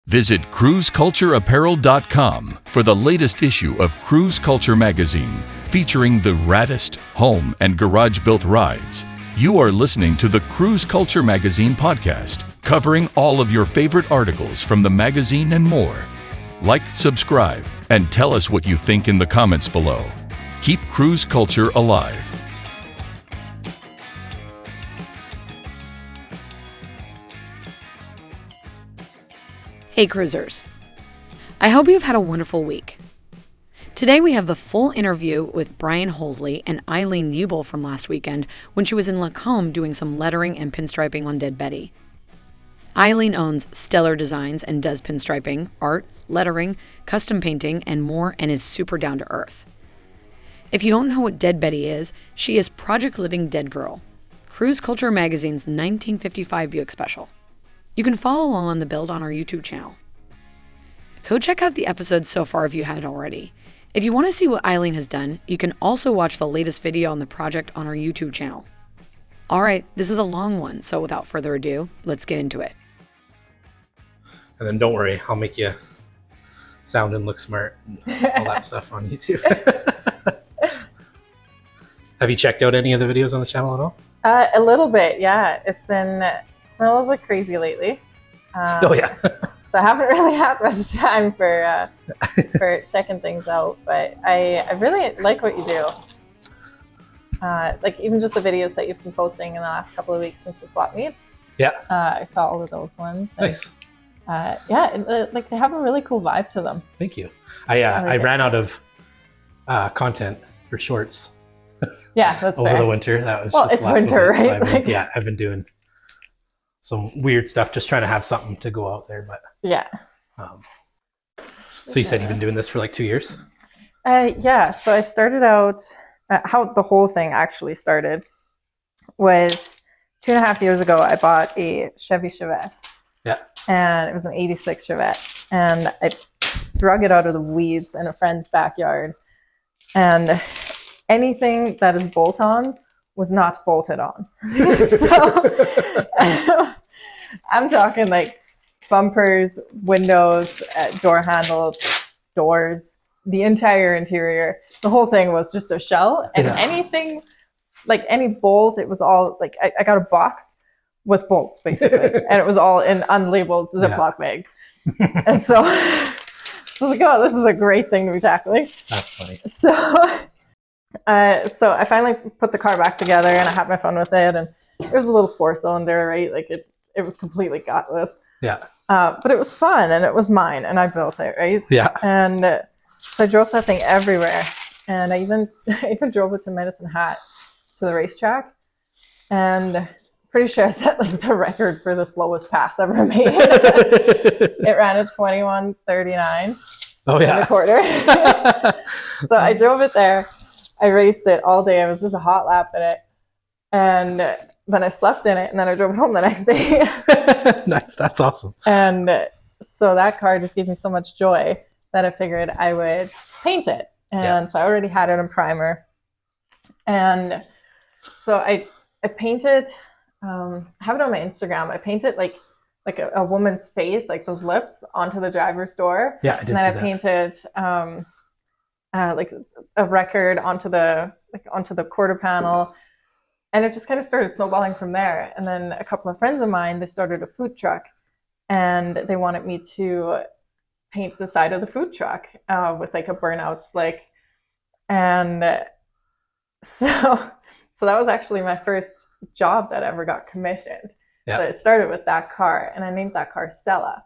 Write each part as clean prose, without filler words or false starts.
Visit cruisecultureapparel.com for the latest issue of Cruise Culture magazine, featuring the raddest home and garage-built rides. You are listening to the Cruise Culture magazine podcast, covering all of your favorite articles from the magazine and more. Like, subscribe, and tell us what you think in the comments below. Keep cruise culture alive. Hey cruisers, I hope you've had a wonderful week. Today we have the full interview with Brian Holsley and Aileen Uebel from last weekend when she was in Lacombe doing some lettering and pinstriping on Dead Betty. Aileen owns Stellar Designs and does pinstriping, art, lettering, custom painting, and more, and is super down to earth. If you don't know what Dead Betty is, she is Project Living Dead Girl, Cruise Culture Magazine's 1955 Buick Special. You can follow along on the build on our YouTube channel. Go check out the episodes so far if you haven't already. If you want to see what Aileen has done, you can also watch the latest video on the project on our YouTube channel. Alright, this is a long one, so without further ado, let's get into it. And then don't worry, I'll make you sound and look smart and all that stuff on YouTube. Have you checked out any of the videos on the channel at all? A little bit, yeah. It's been a little bit crazy lately. Oh yeah. So I haven't really had much time for checking things out, but I really like what you do. Like even just the videos that you've been posting in the last couple of weeks since the swap meet. Yeah. I saw all of those ones. And, nice. Like they have a really cool vibe to them. Thank you. I ran out of content for shorts. Yeah, that's over fair. The winter. That was well, just it's winter, right? So I've been doing some weird stuff, just trying to have something to go out there. But yeah. So you said you've been doing this for like 2 years? Yeah. So I started out. How the whole thing actually started was 2.5 years ago. I bought a Chevy Chevette. Yeah. And it was an '86 Chevette, and I drug it out of the weeds in a friend's backyard, and anything that is bolt-on was not bolted on. So I'm talking like bumpers, windows, door handles, doors, the entire interior. The whole thing was just a shell, and anything, like any bolt, it was all like I got a box with bolts basically, and it was all in unlabeled Ziploc bags. And so I was like, oh, this is a great thing to be tackling. That's funny. So I finally put the car back together, and I had my fun with it, and it was a little 4-cylinder, right? Like it was completely gutless. Yeah. But it was fun, and it was mine, and I built it, right? Yeah. And so I drove that thing everywhere, and I even drove it to Medicine Hat to the racetrack, and pretty sure I set like the record for the slowest pass ever made. It ran at 21:39. Oh yeah. In a quarter. So I drove it there. I raced it all day. I was just a hot lap in it, and then I slept in it, and then I drove it home the next day. Nice. That's awesome. And so that car just gave me so much joy that I figured I would paint it. And so I already had it in primer, and so I painted. I have it on my Instagram. I painted like a woman's face, like those lips, onto the driver's door. Yeah, I did. And then I painted like a record onto the quarter panel, and it just kind of started snowballing from there. And then a couple of friends of mine, they started a food truck, and they wanted me to paint the side of the food truck with like a burnout slick, and so that was actually my first job that ever got commissioned. Yeah. So it started with that car, and I named that car Stella,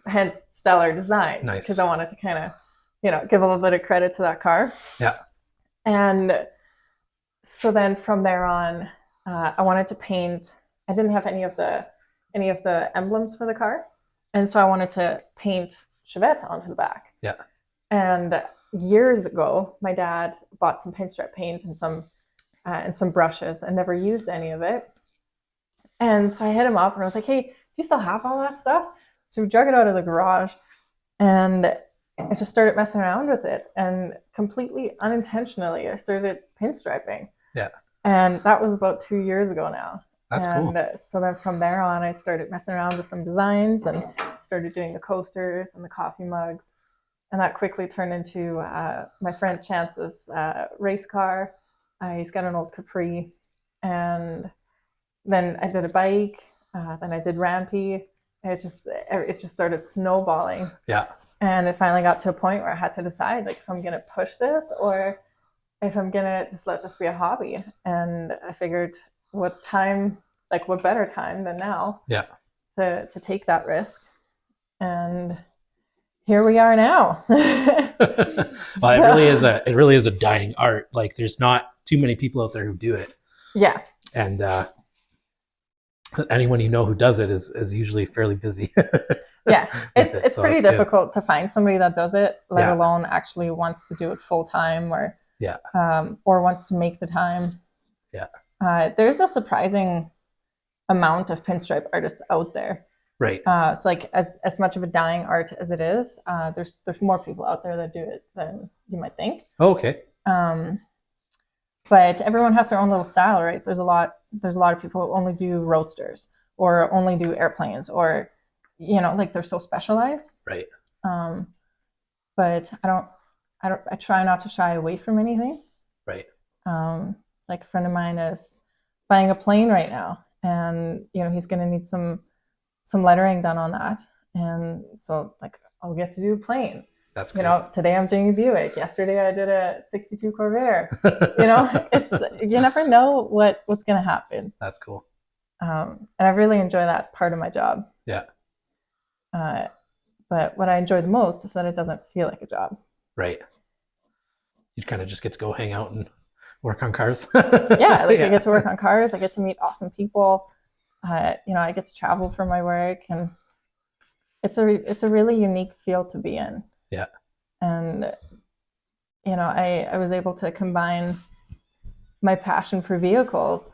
hence Stellar Designs. Nice. Because I wanted to kind of, give a little bit of credit to that car. Yeah. And so then from there on, I wanted to paint. I didn't have any of the emblems for the car, and so I wanted to paint Chevette onto the back. Yeah. And years ago, my dad bought some pinstripe paint and some brushes, and never used any of it. And so I hit him up, and I was like, hey, do you still have all that stuff? So we drug it out of the garage, and I just started messing around with it, and completely unintentionally, I started pinstriping. Yeah. And that was about 2 years ago now. That's cool. So then from there on, I started messing around with some designs and started doing the coasters and the coffee mugs. And that quickly turned into my friend Chance's race car. He's got an old Capri. And then I did a bike. Then I did Rampy. It just started snowballing. Yeah. And it finally got to a point where I had to decide, like, if I'm going to push this or if I'm going to just let this be a hobby. And I figured what better time than now to take that risk. And here we are now. Well, it really is a dying art. Like, there's not too many people out there who do it. Yeah. And anyone you know who does it is usually fairly busy. Yeah, it's pretty difficult to find somebody that does it, let alone actually wants to do it full time or wants to make the time. Yeah. There's a surprising amount of pinstripe artists out there. Right. So like as much of a dying art as it is, there's more people out there that do it than you might think. Oh, okay. But everyone has their own little style, right? There's a lot of people who only do roadsters or only do airplanes, or like they're so specialized. Right. But I try not to shy away from anything. Right. Like a friend of mine is buying a plane right now, and he's going to need some lettering done on that, and so like I'll get to do a plane. That's cool. Today I'm doing a Buick. Yesterday I did a 62 Corvair. It's you never know what's going to happen. That's cool. And I really enjoy that part of my job. Yeah. But what I enjoy the most is that it doesn't feel like a job. Right. You kind of just get to go hang out and work on cars. Yeah, I get to work on cars. I get to meet awesome people. I get to travel for my work, and it's a really unique field to be in. Yeah. And I was able to combine my passion for vehicles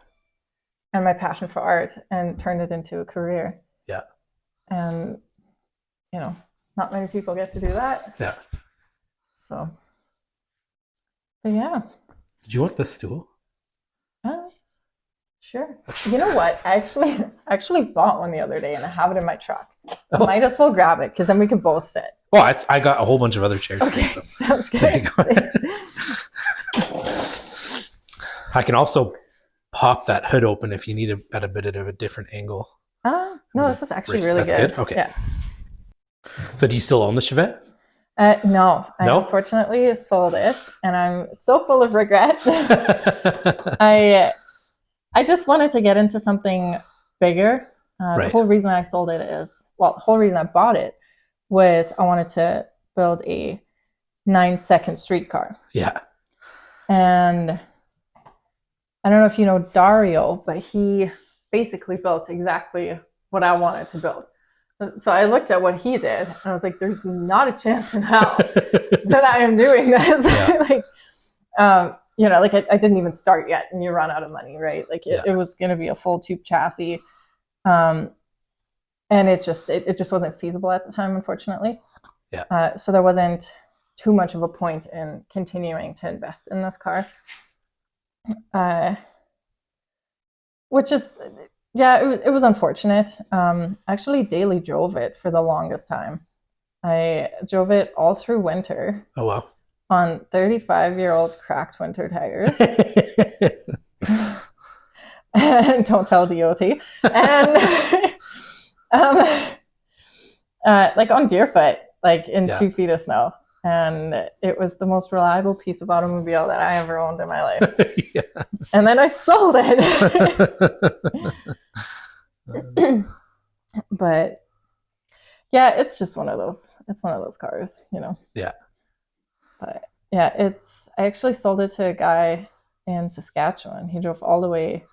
and my passion for art and turn it into a career. Yeah. And not many people get to do that. Yeah. So, but yeah. Did you want this stool? Sure. You know what? I actually bought one the other day, and I have it in my truck. I might as well grab it because then we can both sit. Well, I got a whole bunch of other chairs. Okay, here, so. sounds good. I can also pop that hood open if you need it at a bit of a different angle. No, this is actually really That's good. Okay. Yeah. So do you still own the Chevette? No, I unfortunately sold it, and I'm so full of regret. I just wanted to get into something bigger. The whole reason I sold it the whole reason I bought it was I wanted to build a 9-second streetcar. Yeah. And I don't know if you know Dario, but he basically built exactly what I wanted to build. So I looked at what he did, and I was like, there's not a chance in hell that I am doing this. Yeah. I didn't even start yet, and you run out of money, right? Like it was going to be a full tube chassis. And it just wasn't feasible at the time, unfortunately. Yeah. So there wasn't too much of a point in continuing to invest in this car. Which is, it was unfortunate. I actually daily drove it for the longest time. I drove it all through winter. Oh, wow. On 35-year-old cracked winter tires. And don't tell DOT. And on Deerfoot, in 2 feet of snow. And it was the most reliable piece of automobile that I ever owned in my life. Yeah. And then I sold it. But yeah, it's just one of those cars, Yeah. But yeah, I actually sold it to a guy in Saskatchewan. He drove all the way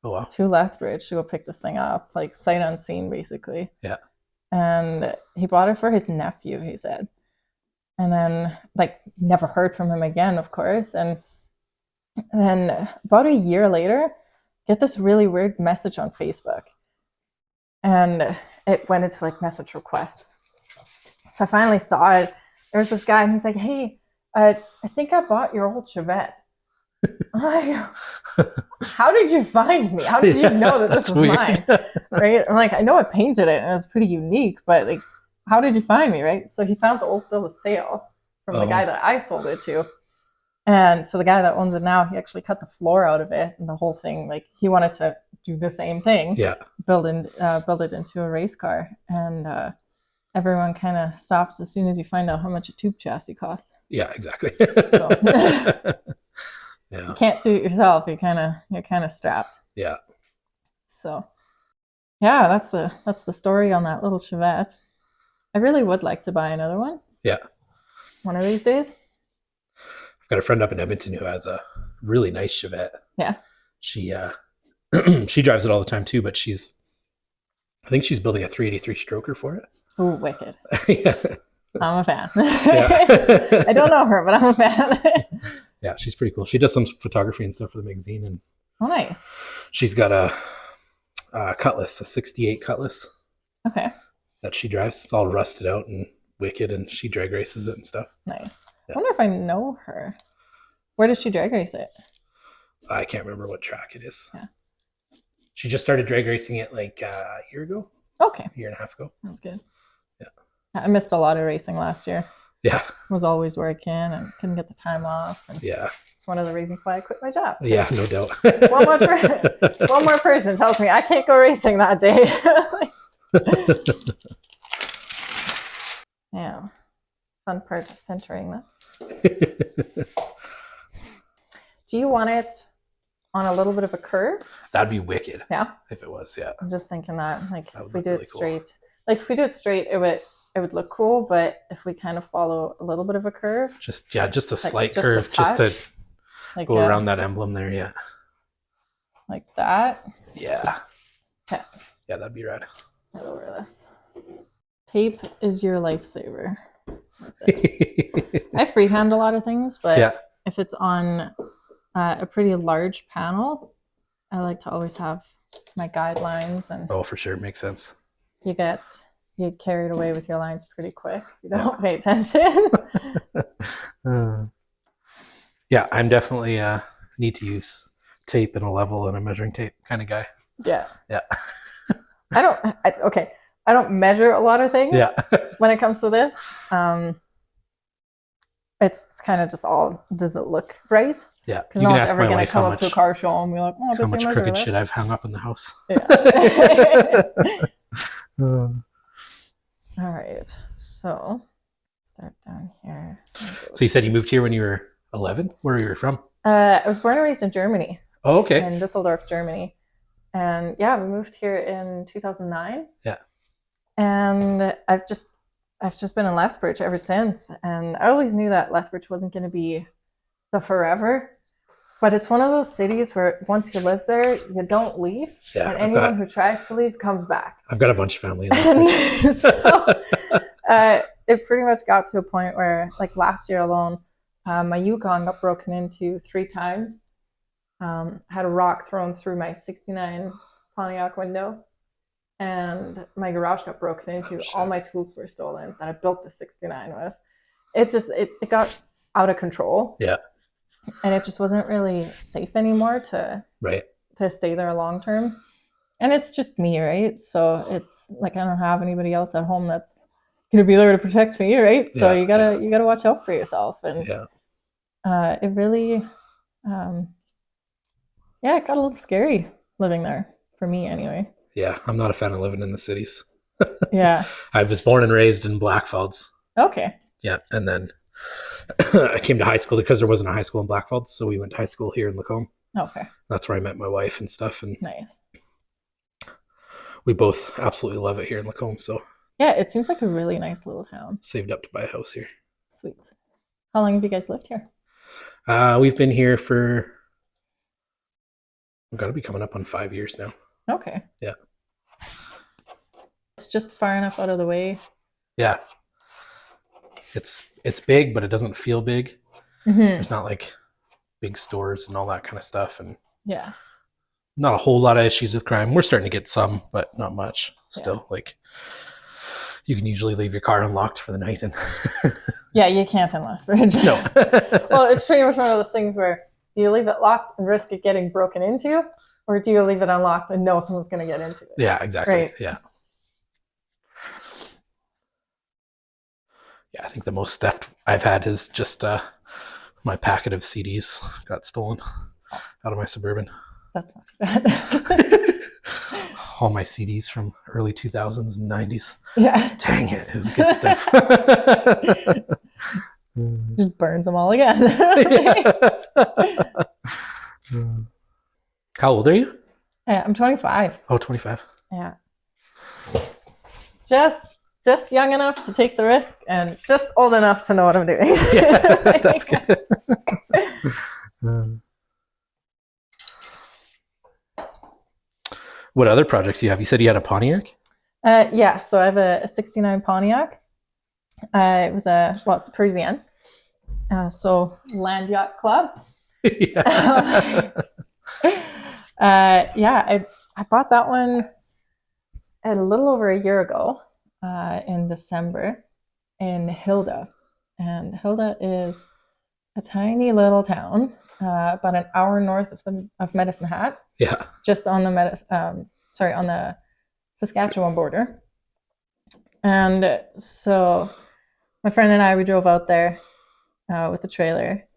to Lethbridge to go pick this thing up, sight unseen, basically. Yeah. And he bought it for his nephew, he said. And then, never heard from him again, of course. And then about a year later, get this really weird message on Facebook. And it went into, message requests. So I finally saw it. There was this guy, and he's like, hey, I think I bought your old Chevette. I'm like, how did you find me? How did you know that this was weird. mine? Right? I'm like, I know I painted it, and it was pretty unique, but how did you find me, right? So he found the old bill of sale from the guy that I sold it to. And so the guy that owns it now, he actually cut the floor out of it and the whole thing. Like he wanted to do the same thing, build it into a race car. And everyone kind of stops as soon as you find out how much a tube chassis costs. Yeah, exactly. So you can't do it yourself. You're kind of strapped. Yeah. So yeah, that's the story on that little Chevette. I really would like to buy another one. Yeah. One of these days. I've got a friend up in Edmonton who has a really nice Chevette. Yeah. She she drives it all the time too, but I think she's building a 383 stroker for it. Ooh, wicked. Yeah. I'm a fan. Yeah. I don't know her, but I'm a fan. Yeah, she's pretty cool. She does some photography and stuff for the magazine, and oh, nice. she's got a Cutlass, a 68 Cutlass. Okay. That she drives. It's all rusted out and wicked, and she drag races it and stuff. Nice. Yeah. I wonder if I know her. Where does she drag race it? I can't remember what track it is. Yeah. She just started drag racing it like a year ago. Okay. A year and a half ago. That's good. Yeah. I missed a lot of racing last year. Yeah. Was always working and couldn't get the time off. And yeah. It's one of the reasons why I quit my job. Yeah, no doubt. one more person tells me I can't go racing that day. Yeah. Fun part of centering this. Do you want it on a little bit of a curve? That'd be wicked. Yeah. If it was, yeah. I'm just thinking that, like, That if we do it straight, it would look cool. But if we kind of follow a little bit of a curve, just a slight just curve, just to like go around that emblem there, yeah. Like that. Yeah. Okay. Yeah, that'd be rad. Right over this. Tape is your lifesaver. I freehand a lot of things, but if it's on a pretty large panel, I like to always have my guidelines. And oh, for sure, makes sense. You get carried away with your lines pretty quick. You don't pay attention. Yeah, I'm definitely need to use tape and a level and a measuring tape kind of guy. Yeah. Yeah. I don't measure a lot of things when it comes to this. It's kind of just all, does it look right? Yeah. Because no one's ever going to come up to a car show and be like, oh, how much crooked shit I've hung up in the house. Yeah. All right. So start down here. So you said you moved here when you were 11? Where were you from? I was born and raised in Germany. Oh, okay. In Düsseldorf, Germany. And yeah, we moved here in 2009. Yeah. And I've just been in Lethbridge ever since. And I always knew that Lethbridge wasn't going to be the forever. But it's one of those cities where once you live there, you don't leave. Yeah, and anyone who tries to leave comes back. I've got a bunch of family in Lethbridge. So it pretty much got to a point where, like last year alone, my Yukon got broken into 3 times. Had a rock thrown through my 69 Pontiac window. And my garage got broken into. Oh, all my tools were stolen that I built the 69 with. It got out of control. Yeah. And it just wasn't really safe anymore to stay there long term. And it's just me, right? So it's like I don't have anybody else at home that's gonna be there to protect me, right? So you gotta watch out for yourself. And it really it got a little scary living there for me anyway. Yeah, I'm not a fan of living in the cities. Yeah. I was born and raised in Blackfelds. Okay. Yeah, and then I came to high school because there wasn't a high school in Blackfelds, so we went to high school here in Lacombe. Okay. That's where I met my wife and stuff, and nice. We both absolutely love it here in Lacombe. So yeah, it seems like a really nice little town. Saved up to buy a house here. Sweet. How long have you guys lived here? We've been here for, I've got to be coming up on 5 years now. Okay. Yeah. It's just far enough out of the way. Yeah. It's big, but it doesn't feel big. Mm-hmm. There's not like big stores and all that kind of stuff. And yeah. Not a whole lot of issues with crime. We're starting to get some, but not much still. Yeah. Like you can usually leave your car unlocked for the night. And yeah, you can't in Lethbridge. No. Well, it's pretty much one of those things where do you leave it locked and risk it getting broken into? Or do you leave it unlocked and know someone's going to get into it? Yeah, exactly. Right. Yeah. Yeah, I think the most theft I've had is just my packet of CDs got stolen out of my Suburban. That's not too bad. All my CDs from early 2000s and 90s. Yeah. Dang it, it was good stuff. Just burns them all again. How old are you? Yeah, I'm 25. Oh, 25. Yeah. Just young enough to take the risk and just old enough to know what I'm doing. Yeah, that's good. What other projects do you have? You said you had a Pontiac? Yeah, so I have a 69 Pontiac. It's a Parisienne. So Land Yacht Club. Yeah. I bought that one a little over a year ago in December in Hilda. And Hilda is a tiny little town about an hour north of Medicine Hat. Yeah. Just on the on the Saskatchewan border. And so my friend and I, we drove out there with the trailer.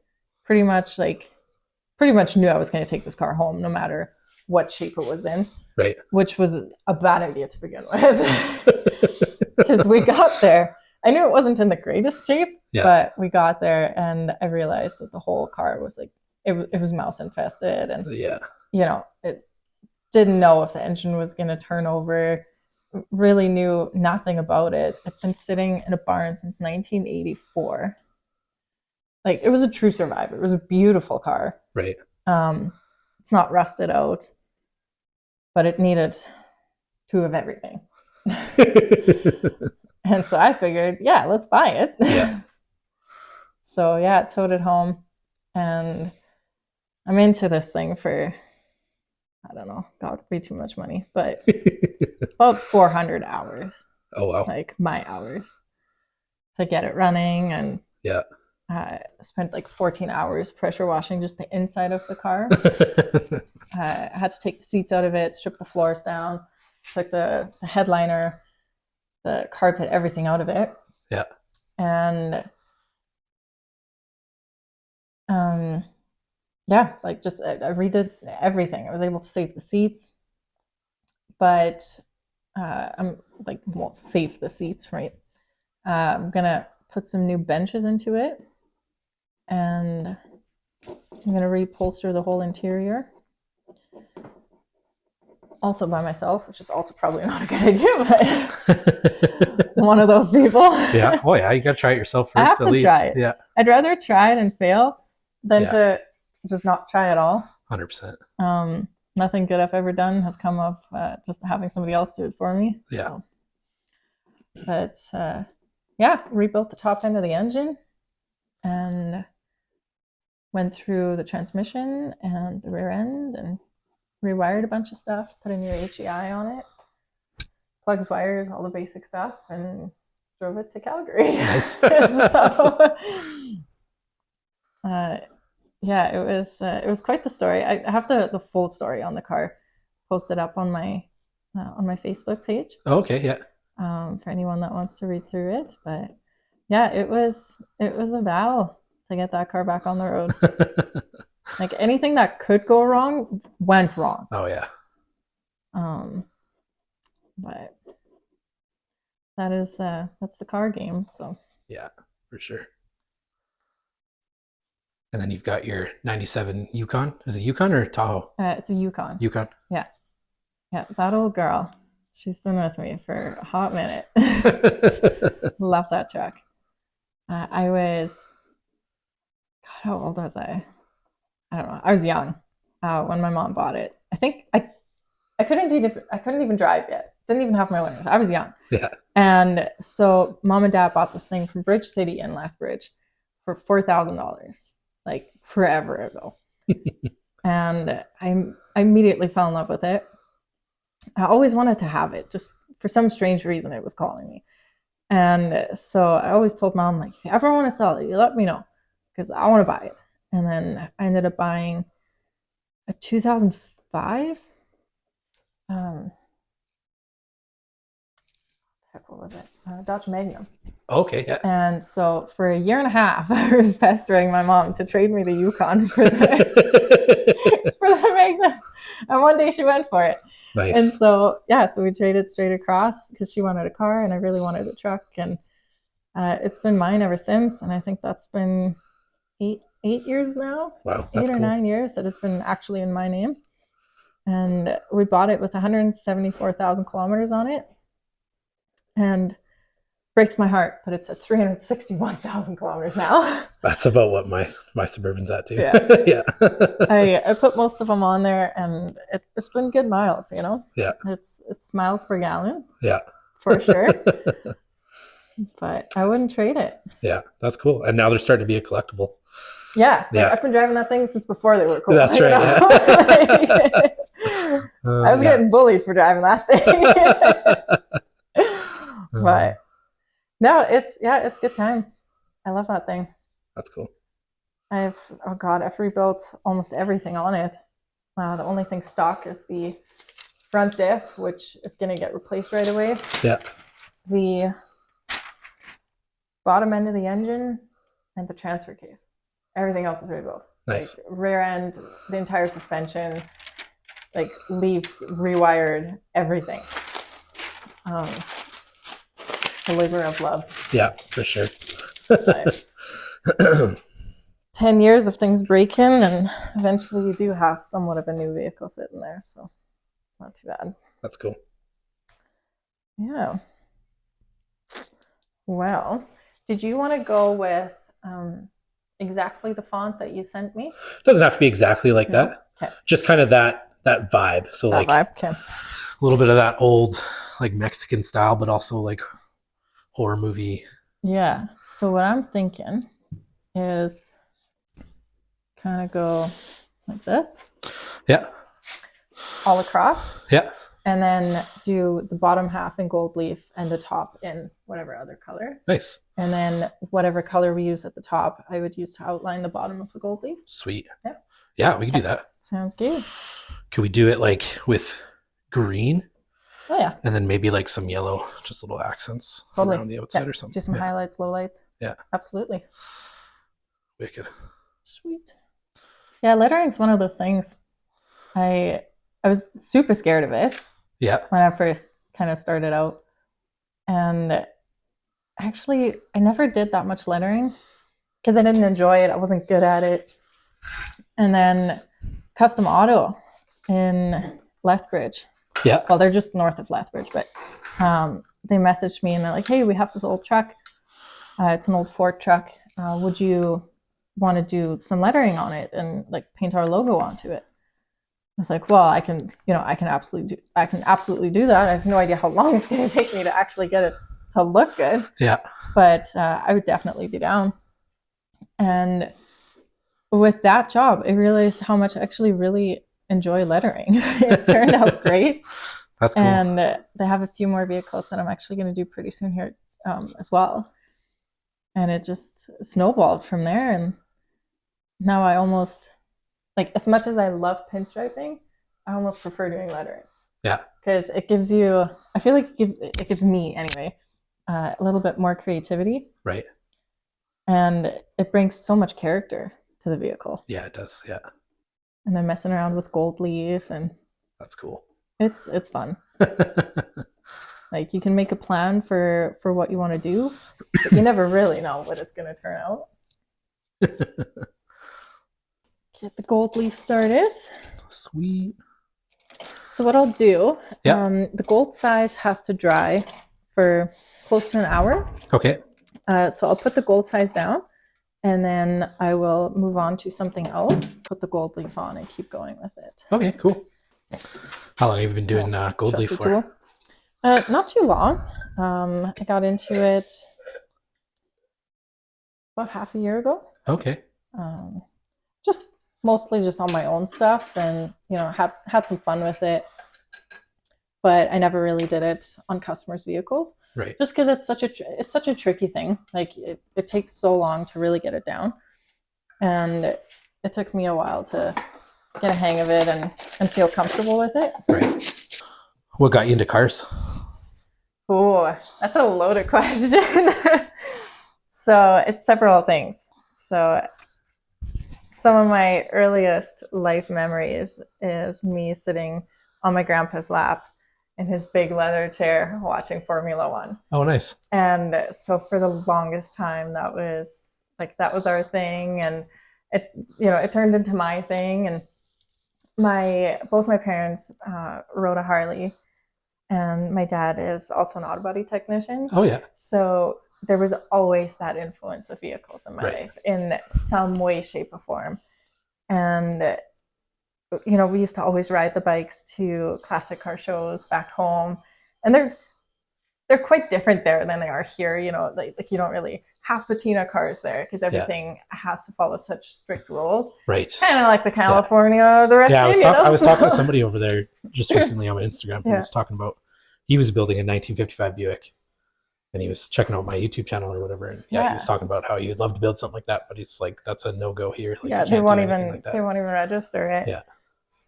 Pretty much knew I was going to take this car home no matter what shape it was in. Right. Which was a bad idea to begin with. Because we got there. I knew it wasn't in the greatest shape, but we got there and I realized that the whole car was like, it was mouse infested. And, it didn't know if the engine was going to turn over. Really knew nothing about it. It's been sitting in a barn since 1984. Like, it was a true survivor. It was a beautiful car. Right. It's not rusted out, but it needed two of everything. And so I figured, let's buy it. Yeah. So towed it home, and I'm into this thing for, I don't know, got way too much money, but about 400 hours. Oh, wow. Like my hours to get it running. And I spent like 14 hours pressure washing just the inside of the car. I had to take the seats out of it, strip the floors down, took the headliner, the carpet, everything out of it. Yeah. And I redid everything. I was able to save the seats, but save the seats, right? I'm gonna put some new benches into it, and I'm gonna reupholster the whole interior. Also by myself, which is also probably not a good idea, but one of those people. Yeah. Oh yeah, you gotta try it yourself first. I have at to least. try it. Yeah. I'd rather try it and fail than to just not try at all. 100%. Nothing good I've ever done has come of just having somebody else do it for me. Yeah. So. Rebuilt the top end of the engine and went through the transmission and the rear end and rewired a bunch of stuff, put a new HEI on it, plugs, wires, all the basic stuff, and drove it to Calgary. Nice. It was quite the story. I have the full story on the car posted up on my Facebook page. Oh, okay, yeah. For anyone that wants to read through it, but it was a battle to get that car back on the road. Like anything that could go wrong went wrong. Oh yeah. But that's the car game. So yeah, for sure. And then you've got your 97 Yukon. Is it Yukon or Tahoe? It's a Yukon. Yukon. Yeah. That old girl. She's been with me for a hot minute. Love that truck. I was, God, how old was I? I don't know. I was young when my mom bought it. I think I couldn't even drive yet. Didn't even have my learners. I was young. Yeah. And so mom and dad bought this thing from Bridge City in Lethbridge for $4,000, like forever ago. And I immediately fell in love with it. I always wanted to have it, just for some strange reason it was calling me. And so I always told mom, like, if you ever want to sell it, you let me know, because I want to buy it. And then I ended up buying a 2005. heck, what was it? Dodge Magnum. Okay, yeah. And so for a year and a half, I was pestering my mom to trade me the Yukon for the, for the Magnum. And one day she went for it. Nice. And so, yeah, so we traded straight across because she wanted a car and I really wanted a truck. And it's been mine ever since. And I think that's been eight years now. Wow, that's 8 or cool. 9 years that it's been actually in my name. And we bought it with 174,000 kilometers on it. And breaks my heart, but it's at 361,000 kilometers now. That's about what my Suburban's at too. Yeah. Yeah. I put most of them on there, and it's been good miles. You know. Yeah. It's miles per gallon. Yeah. For sure. But I wouldn't trade it. Yeah, that's cool. And now they're starting to be a collectible. Yeah. Yeah. I've been driving that thing since before they were cool. That's right. Yeah. I was getting bullied for driving that thing. But no, it's good times. I love that thing. That's cool. I've rebuilt almost everything on it. The only thing stock is the front diff, which is going to get replaced right away. Yeah. The bottom end of the engine and the transfer case. Everything else is rebuilt. Nice. Like rear end, the entire suspension, like leaves rewired, everything. It's a labor of love. Yeah, for sure. 10 years of things breaking, and eventually you do have somewhat of a new vehicle sitting there, so it's not too bad. That's cool. Yeah. Well, did you want to go with exactly the font that you sent me? Doesn't have to be exactly like No? that. Okay. Just kind of that vibe. So That like vibe? Okay. a little bit of that old like Mexican style, but also like horror movie. Yeah. So what I'm thinking is kind of go like this, Yeah. all across, Yeah. and then do the bottom half in gold leaf and the top in whatever other color. Nice. And then whatever color we use at the top, I would use to outline the bottom of the gold leaf. Sweet. Yeah. Yeah, we can do that. Sounds good. Could we do it like with green Oh yeah. and then maybe like some yellow, just little accents Totally. around the outside Yeah. or something? Do some Yeah. highlights, lowlights. Yeah. Absolutely. Wicked. Sweet. Yeah, lettering's one of those things. I was super scared of it Yeah. when I first kind of started out. And actually, I never did that much lettering because I didn't enjoy it. I wasn't good at it. And then Custom Auto in Lethbridge. Yeah. Well, they're just north of Lethbridge, but they messaged me and they're like, hey, we have this old truck. It's an old Ford truck. Would you want to do some lettering on it and like paint our logo onto it? I was like, well, I can absolutely do that. I have no idea how long it's going to take me to actually get it to look good. Yeah. But I would definitely be down. And with that job, I realized how much I actually really enjoy lettering. It turned out great. That's cool. And they have a few more vehicles that I'm actually going to do pretty soon here as well. And it just snowballed from there. And now I almost, like, as much as I love pinstriping, I almost prefer doing lettering. Yeah. Because it gives you, I feel like it gives me anyway, a little bit more creativity. Right. And it brings so much character to the vehicle. Yeah, it does. Yeah. And then messing around with gold leaf, and That's cool. it's fun. Like, you can make a plan for what you want to do, but you never really know what it's going to turn out. Get the gold leaf started. Sweet. So what I'll do, Yeah. the gold size has to dry for close to an hour. Okay. So I'll put the gold size down, and then I will move on to something else, put the gold leaf on, and keep going with it. Okay, cool. How long have you been doing gold leaf Trusty for? tool. Not too long. I got into it about half a year ago. Okay. Just mostly just on my own stuff, and had some fun with it. But I never really did it on customers' vehicles, Right. just because it's such a tricky thing. Like, it takes so long to really get it down, and it took me a while to get a hang of it and feel comfortable with it. Right. What got you into cars? Oh, that's a loaded question. So it's several things. So some of my earliest life memories is me sitting on my grandpa's lap in his big leather chair watching Formula One. Oh, nice. And so for the longest time, that was our thing, and it turned into my thing. And both my parents rode a Harley, and my dad is also an auto body technician. Oh, yeah. So there was always that influence of vehicles in my life in some way, shape, or form. And we used to always ride the bikes to classic car shows back home, and they're quite different there than they are here. Like you don't really have patina cars there because everything has to follow such strict rules. Right. Kind of like the California direction. Yeah, I was talking to somebody over there just recently on my Instagram. He was talking about he was building a 1955 Buick, and he was checking out my YouTube channel or whatever. And he was talking about how he'd love to build something like that, but he's like, that's a no go here. Like, they won't even register it. Yeah.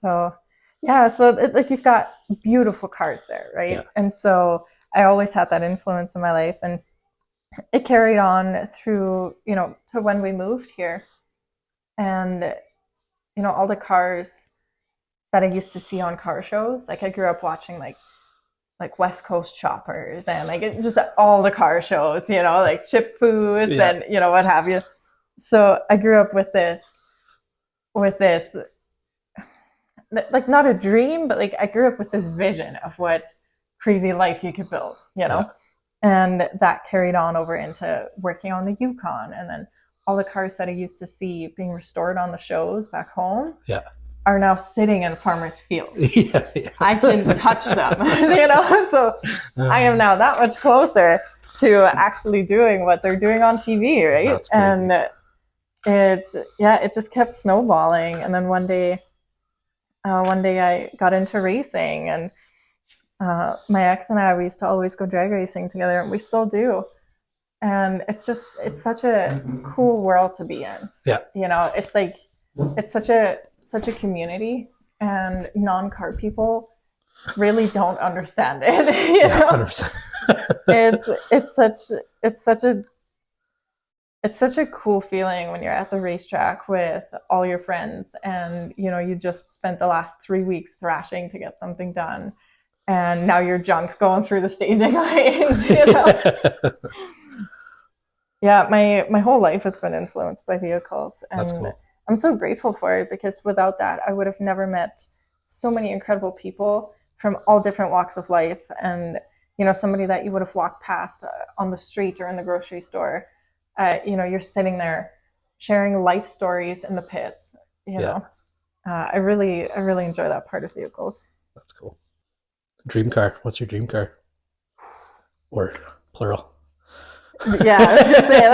So you've got beautiful cars there, right? Yeah. And so I always had that influence in my life, and it carried on through, to when we moved here. And, all the cars that I used to see on car shows, like I grew up watching like West Coast Choppers and like just all the car shows, like Chip Foos and, what have you. So I grew up with this, like not a dream, but like I grew up with this vision of what crazy life you could build, and that carried on over into working on the Yukon, and then all the cars that I used to see being restored on the shows back home are now sitting in farmers' fields. I can touch them, so I am now that much closer to actually doing what they're doing on TV, right? That's crazy. And it just kept snowballing, and then one day I got into racing, and my ex and we used to always go drag racing together, and we still do. And it's such a cool world to be in. Yeah. It's like, it's such a community, and non-car people really don't understand it. 100%. It's such a cool feeling when you're at the racetrack with all your friends, and you just spent the last 3 weeks thrashing to get something done, and now your junk's going through the staging lanes. Yeah, my whole life has been influenced by vehicles, and that's cool. I'm so grateful for it, because without that, I would have never met so many incredible people from all different walks of life, and somebody that you would have walked past on the street or in the grocery store. You're sitting there sharing life stories in the pits. I really enjoy that part of vehicles. That's cool. Dream car. What's your dream car? Or plural? Yeah, I was gonna say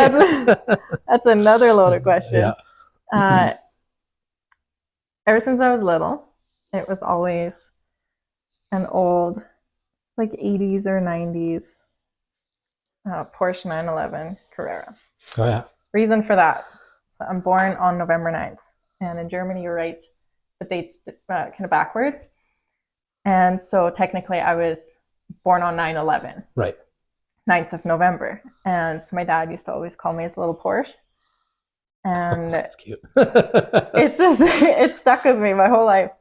that's another loaded question. Yeah. Ever since I was little, it was always an old, like 80s or 90s Porsche 911 Carrera. Oh yeah. Reason for that: so I'm born on November 9th, and in Germany you write the dates kind of backwards, and so technically I was born on 9/11. Right. 9th of November. And so my dad used to always call me his little Porsche. And that's cute. it stuck with me my whole life.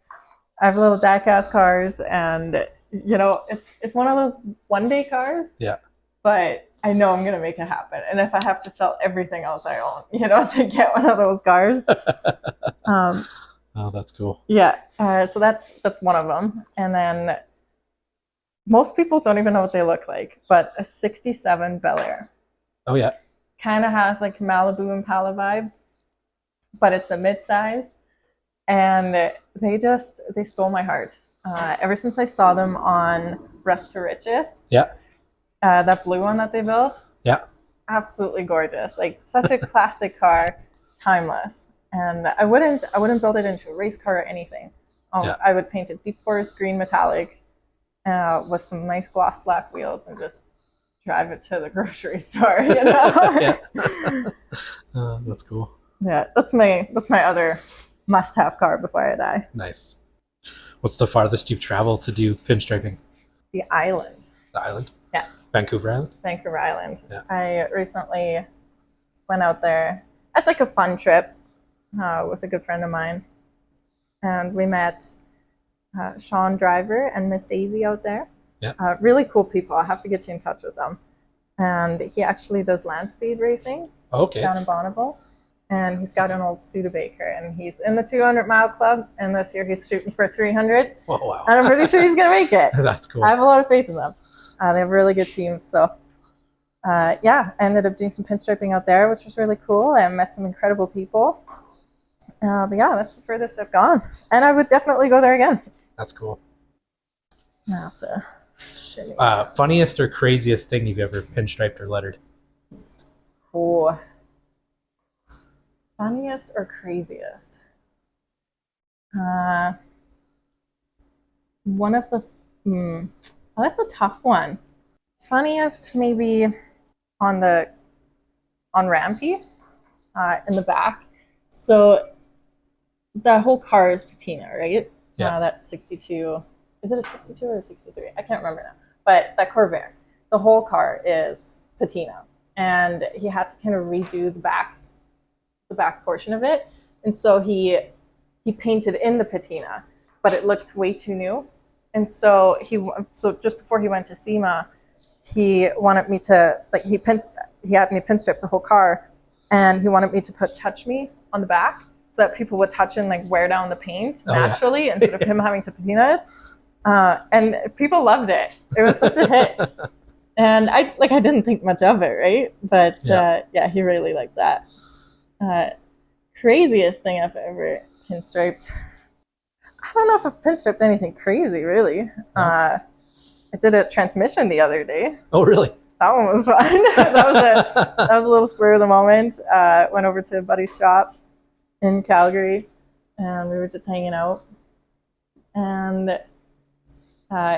I have little dad-cast cars, and it's one of those one-day cars. Yeah. But I know I'm gonna make it happen. And if I have to sell everything else I own, to get one of those cars. Oh, that's cool. Yeah. So that's one of them. And then most people don't even know what they look like, but a 67 Bel Air. Oh, yeah. Kind of has like Malibu Impala vibes, but it's a midsize. And they stole my heart. Ever since I saw them on Rust to Riches. Yeah. That blue one that they built. Yeah. Absolutely gorgeous. Like such a classic car, timeless. And I wouldn't build it into a race car or anything. I would paint it deep forest green metallic. With some nice gloss black wheels, and just drive it to the grocery store. Yeah. That's cool. Yeah, that's my other must-have car before I die. Nice. What's the farthest you've traveled to do pinstriping? The island. The island? Yeah. Vancouver Island? Vancouver Island. Yeah. I recently went out there as like a fun trip with a good friend of mine. And we met Sean Driver and Miss Daisy out there. Yeah. Really cool people. I have to get you in touch with them. And he actually does land speed racing down in Bonneville. And he's got an old Studebaker, and he's in the 200-mile club. And this year he's shooting for 300. Oh, wow. And I'm pretty sure he's going to make it. That's cool. I have a lot of faith in them. They have really good teams. So, I ended up doing some pinstriping out there, which was really cool. I met some incredible people. But yeah, that's the furthest I've gone. And I would definitely go there again. That's cool. I have to shimmy. Funniest or craziest thing you've ever pinstriped or lettered? Oh. Funniest or craziest? One of the... Oh, that's a tough one. Funniest maybe on Rampy in the back. So the whole car is patina, right? Yeah. That 62. Is it a 62 or a 63? I can't remember now. But that Corvair, the whole car is patina. And he had to kind of redo the back portion of it. And so he painted in the patina, but it looked way too new. And so just before he went to SEMA, he wanted me to, like, he had me pinstrip the whole car, and he wanted me to put Touch Me on the back so that people would touch and like wear down the paint naturally instead of him having to patina it. And people loved it. It was such a hit. And I didn't think much of it, right? But he really liked that. Craziest thing I've ever pinstriped. I don't know if I've pinstriped anything crazy, really. No. I did a transmission the other day. Oh, really? That one was fun. that was a little spur of the moment. Went over to a buddy's shop in Calgary, and we were just hanging out. And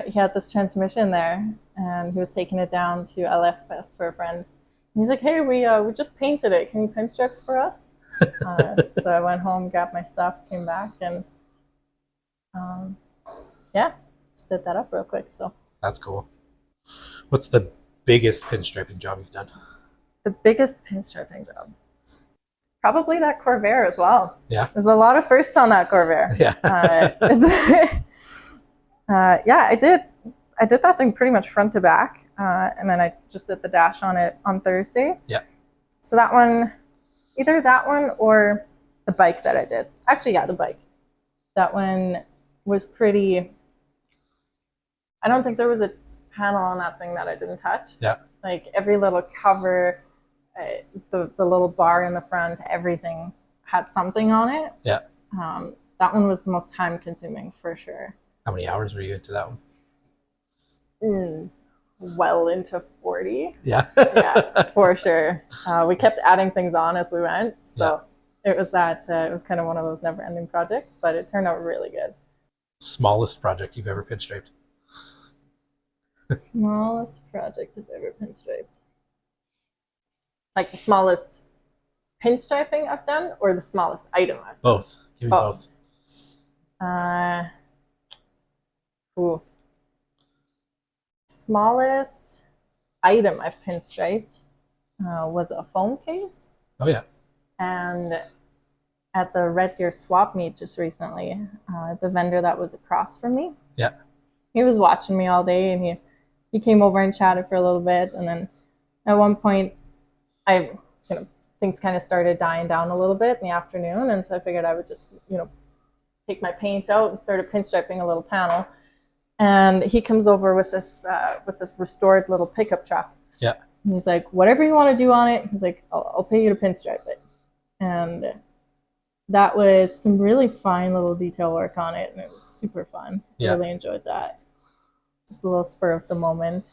he had this transmission there, and he was taking it down to LS Fest for a friend. And he's like, "Hey, we just painted it. Can you pinstrip for us?" So I went home, grabbed my stuff, came back, and just did that up real quick. So that's cool. What's the biggest pinstriping job you've done? The biggest pinstriping job? Probably that Corvair as well. Yeah. There's a lot of firsts on that Corvair. Yeah. I did that thing pretty much front to back, and then I just did the dash on it on Thursday. Yeah. So that one, either that one or the bike that I did. Actually, yeah, the bike. That one was pretty... I don't think there was a panel on that thing that I didn't touch. Yeah. Like every little cover, the little bar in the front, everything had something on it. Yeah. That one was the most time consuming for sure. How many hours were you into that one? Well into 40. Yeah. Yeah, for sure. We kept adding things on as we went. So it was it was kind of one of those never ending projects, but it turned out really good. Smallest project you've ever pinstriped? Smallest project I've ever pinstriped. Like the smallest pinstriping I've done, or the smallest item I've done? Both. Give me both. Smallest item I've pinstriped was a phone case. Oh, yeah. And at the Red Deer swap meet just recently, the vendor that was across from me, he was watching me all day, and he came over and chatted for a little bit, and then at one point things kind of started dying down a little bit in the afternoon, and so I figured I would just take my paint out and started pinstriping a little panel. And he comes over with this restored little pickup truck. Yeah. And he's like, "Whatever you want to do on it," he's like, I'll pay you to pinstripe it. And that was some really fine little detail work on it, and it was super fun. Yeah. Really enjoyed that. Just a little spur of the moment.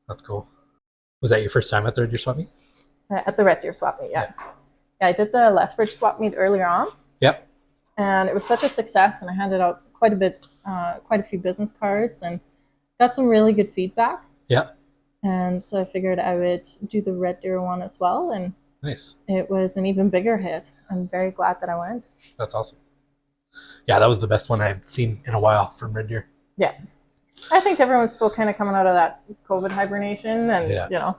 That's cool. Was that your first time at the Red Deer swap meet? At the Red Deer swap meet, yeah. I did the Lethbridge swap meet earlier on. Yep. And it was such a success, and I handed out quite a few business cards, and got some really good feedback. Yeah. And so I figured I would do the Red Deer one as well, and nice. It was an even bigger hit. I'm very glad that I went. That's awesome. Yeah, that was the best one I've seen in a while from Red Deer. Yeah. I think everyone's still kind of coming out of that COVID hibernation, and you know,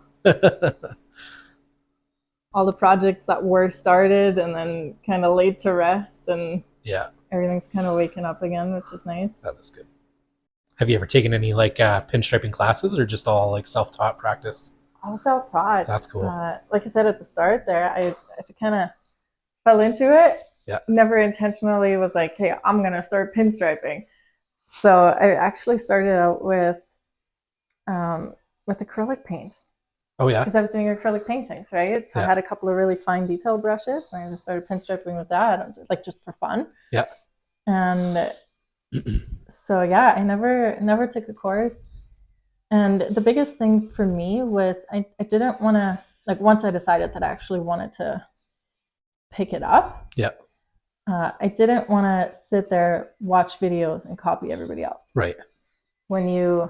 all the projects that were started and then kind of laid to rest, and everything's kind of waking up again, which is nice. That was good. Have you ever taken any like pinstriping classes, or just all like self-taught practice? All self-taught. That's cool. Like I said at the start there, I just kind of fell into it. Yeah. Never intentionally was like, hey, I'm going to start pinstriping. So I actually started out with acrylic paint. Oh, yeah? Because I was doing acrylic paintings, right? So I had a couple of really fine detail brushes, and I just started pinstriping with that, like just for fun. Yeah. And so, yeah, I never took a course. And the biggest thing for me was I didn't want to, like, once I decided that I actually wanted to pick it up, I didn't want to sit there, watch videos, and copy everybody else. Right. When you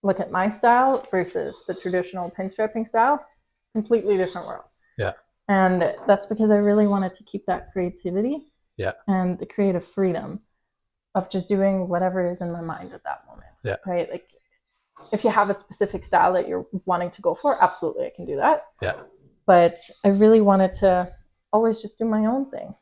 look at my style versus the traditional pinstriping style, completely different world. Yeah. And that's because I really wanted to keep that creativity and the creative freedom of just doing whatever is in my mind at that moment. Yeah. Right? Like, if you have a specific style that you're wanting to go for, absolutely, I can do that. Yeah. But I really wanted to always just do my own thing.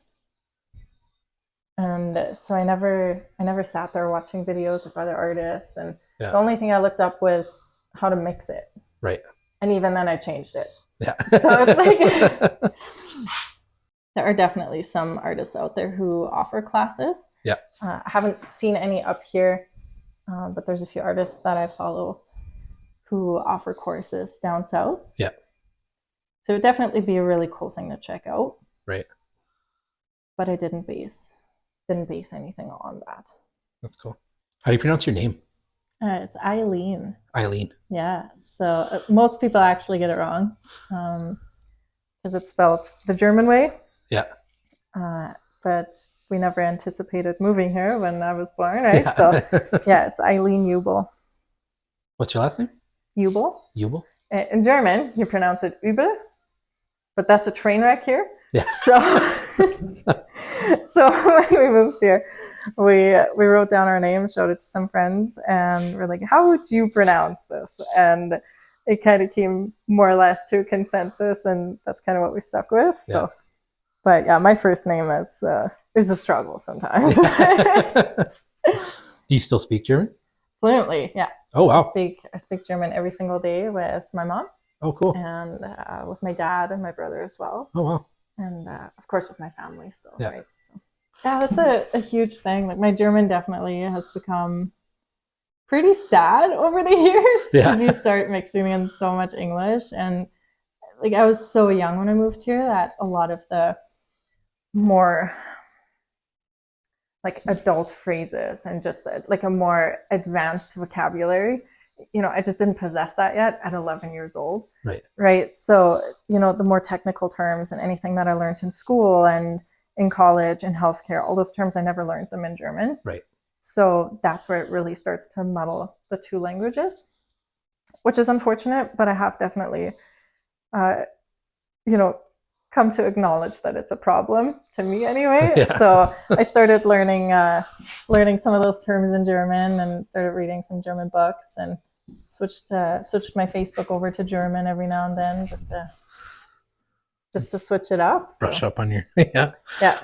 And so I never sat there watching videos of other artists. And the only thing I looked up was how to mix it. Right. And even then I changed it. Yeah. So it's like, there are definitely some artists out there who offer classes. Yeah. I haven't seen any up here. But there's a few artists that I follow who offer courses down south. Yeah. So it would definitely be a really cool thing to check out. Right. But I didn't base anything on that. That's cool. How do you pronounce your name? It's Aileen. Aileen. Yeah. So most people actually get it wrong because it's spelled the German way. Yeah. But we never anticipated moving here when I was born, right? Yeah. So yeah, it's Aileen Uebel. What's your last name? Uebel. Uebel? In German, you pronounce it Uebel, but that's a train wreck here. Yeah. So when we moved here, we wrote down our name, showed it to some friends, and we're like, how would you pronounce this? And it kind of came more or less to a consensus, and that's kind of what we stuck with. So, yeah. But yeah, my first name is a struggle sometimes. Do you still speak German? Fluently, yeah. Oh, wow. I speak German every single day with my mom. Oh, cool. And with my dad and my brother as well. Oh, wow. And of course with my family still, yeah. Right? So, yeah, that's a huge thing. Like, my German definitely has become pretty sad over the years because you start mixing in so much English. And like, I was so young when I moved here that a lot of the more like adult phrases and just like a more advanced vocabulary, you know, I just didn't possess that yet at 11 years old. Right. So, you know, the more technical terms and anything that I learned in school and in college and healthcare, all those terms, I never learned them in German. Right. So that's where it really starts to muddle the two languages, which is unfortunate, but I have definitely, you know, come to acknowledge that it's a problem to me anyway. Yeah. So I started learning some of those terms in German and started reading some German books and switched my Facebook over to German every now and then just to switch it up. Brush up on your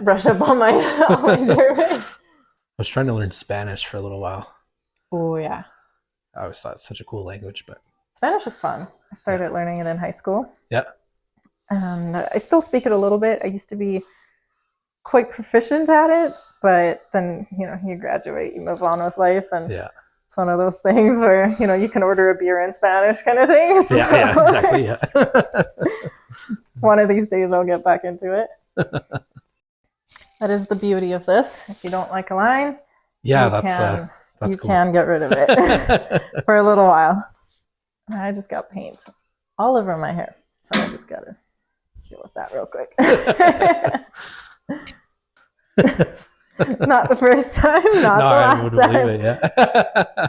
brush up on my German. I was trying to learn Spanish for a little while. Oh yeah. I always thought it's such a cool language, but Spanish is fun. I started learning it in high school. Yeah. And I still speak it a little bit. I used to be quite proficient at it, but then, you know, you graduate, you move on with life, and it's one of those things where, you know, you can order a beer in Spanish kind of thing. So yeah, exactly, yeah. One of these days I'll get back into it. That is the beauty of this. If you don't like a line, that's you cool. can get rid of it for a little while. I just got paint all over my hair, so I just got to deal with that real quick. Not the first time, not the last time. Believe it, yeah.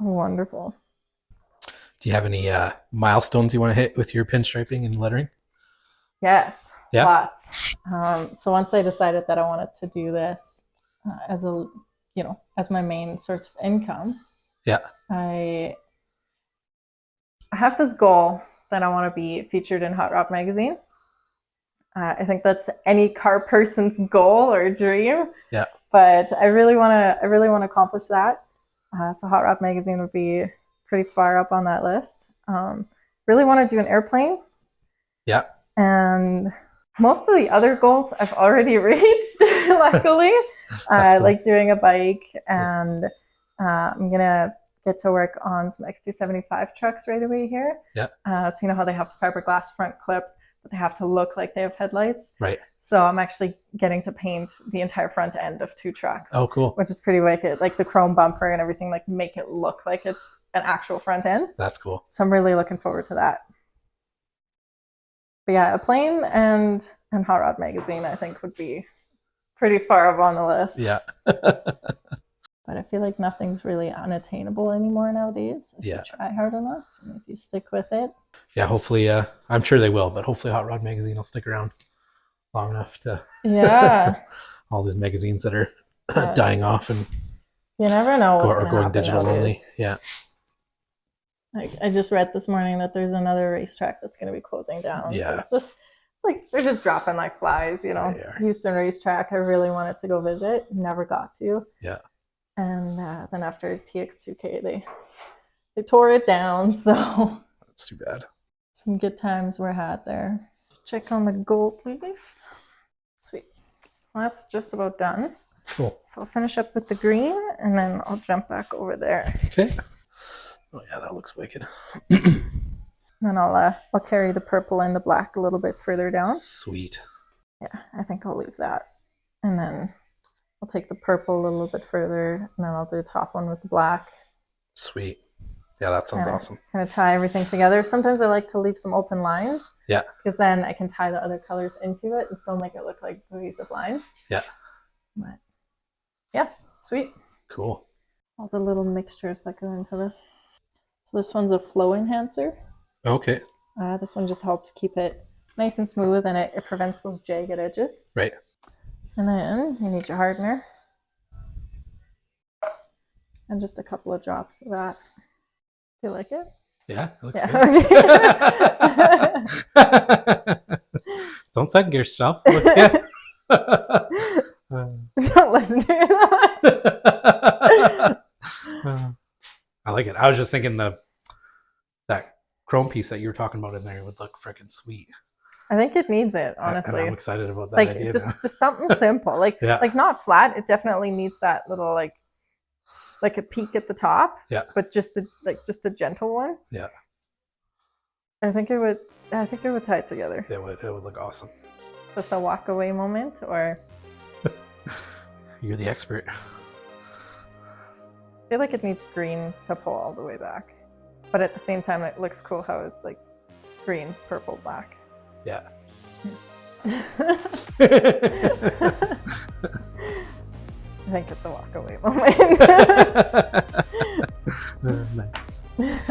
Wonderful. Do you have any milestones you want to hit with your pinstriping and lettering? Yes, yeah. Lots. So once I decided that I wanted to do this as my main source of income, Yeah. I have this goal that I want to be featured in Hot Rod magazine. I think that's any car person's goal or dream. Yeah. But I really want to accomplish that. So Hot Rod magazine would be pretty far up on that list. Really want to do an airplane. Yeah. And most of the other goals I've already reached, luckily. Cool. Like doing a bike, and I'm gonna get to work on some X275 trucks right away here. Yeah. So you know how they have fiberglass front clips, but they have to look like they have headlights. Right. So I'm actually getting to paint the entire front end of 2 trucks. Oh, cool. Which is pretty wicked. Like the chrome bumper and everything, like make it look like it's an actual front end. That's cool. So I'm really looking forward to that. But yeah, a plane and Hot Rod magazine, I think, would be pretty far up on the list. Yeah. But I feel like nothing's really unattainable anymore nowadays. If you try hard enough and if you stick with it. Yeah, hopefully, I'm sure they will, but hopefully Hot Rod magazine will stick around long enough to all these magazines that are dying off and you never know what's or going digital nowadays. only. Yeah. Like I just read this morning that there's another racetrack that's going to be closing down. Yeah. So it's like they're just dropping like flies, you know. Houston racetrack, I really wanted to go visit, never got to. Yeah. And then after TX2K, they tore it down. So that's too bad. Some good times were had there. Check on the gold leaf. Sweet. So that's just about done. Cool. So I'll finish up with the green, and then I'll jump back over there. Okay. Oh yeah, that looks wicked. Then I'll carry the purple and the black a little bit further down. Sweet. Yeah, I think I'll leave that. And then I'll take the purple a little bit further, and then I'll do a top one with the black. Sweet. Yeah, that sounds awesome. Kind of tie everything together. Sometimes I like to leave some open lines. Yeah. Because then I can tie the other colors into it and still make it look like a cohesive line. Yeah. But yeah, sweet. Cool. All the little mixtures that go into this. So this one's a flow enhancer. Okay. This one just helps keep it nice and smooth, and it prevents those jagged edges. Right. And then you need your hardener. And just a couple of drops of that. Do you like it? Yeah, it looks good. Okay. Don't second guess yourself. It looks good. Don't listen to that. I like it. I was just thinking that chrome piece that you were talking about in there would look freaking sweet. I think it needs it, honestly. And I'm excited about that like idea. just something simple. Like like not flat. It definitely needs that little like a peak at the top. Yeah. But just a gentle one. Yeah. I think it would tie it together. It would look awesome. Just a walk away moment, or you're the expert. I feel like it needs green to pull all the way back. But at the same time it looks cool how it's like green, purple, black. Yeah. I think it's a walk away moment. Nice.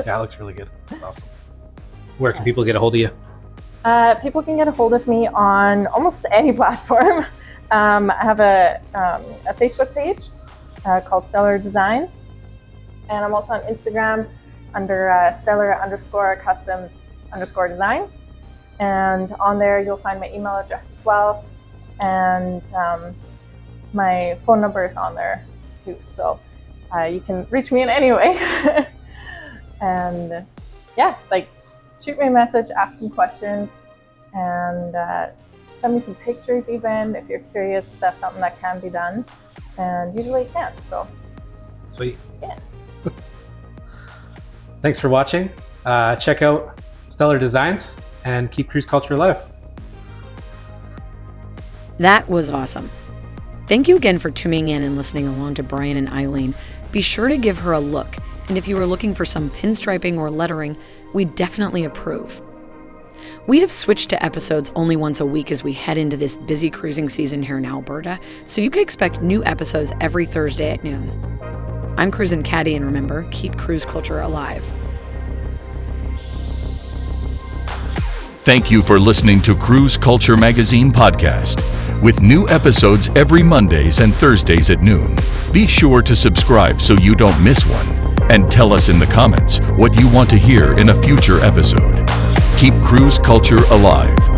Yeah, it looks really good. That's awesome. Where can people get a hold of you? People can get a hold of me on almost any platform. I have a Facebook page called Stellar Designs, and I'm also on Instagram under Stellar_Customs_Designs. And on there you'll find my email address as well, and my phone number is on there too, so you can reach me in any way. And yeah, like shoot me a message, ask some questions, and send me some pictures even if you're curious if that's something that can be done, and usually it can. So sweet. Yeah. Thanks for watching. Check out Stellar Designs and keep cruise culture alive. That was awesome. Thank you again for tuning in and listening along to Brian and Aileen. Be sure to give her a look, and if you are looking for some pinstriping or lettering, we definitely approve. We have switched to episodes only once a week as we head into this busy cruising season here in Alberta, so you can expect new episodes every Thursday at noon. I'm Cruisin' Caddy, and remember, keep cruise culture alive. Thank you for listening to Cruise Culture Magazine podcast, with new episodes every Mondays and Thursdays at noon. Be sure to subscribe so you don't miss one. And tell us in the comments what you want to hear in a future episode. Keep cruise culture alive.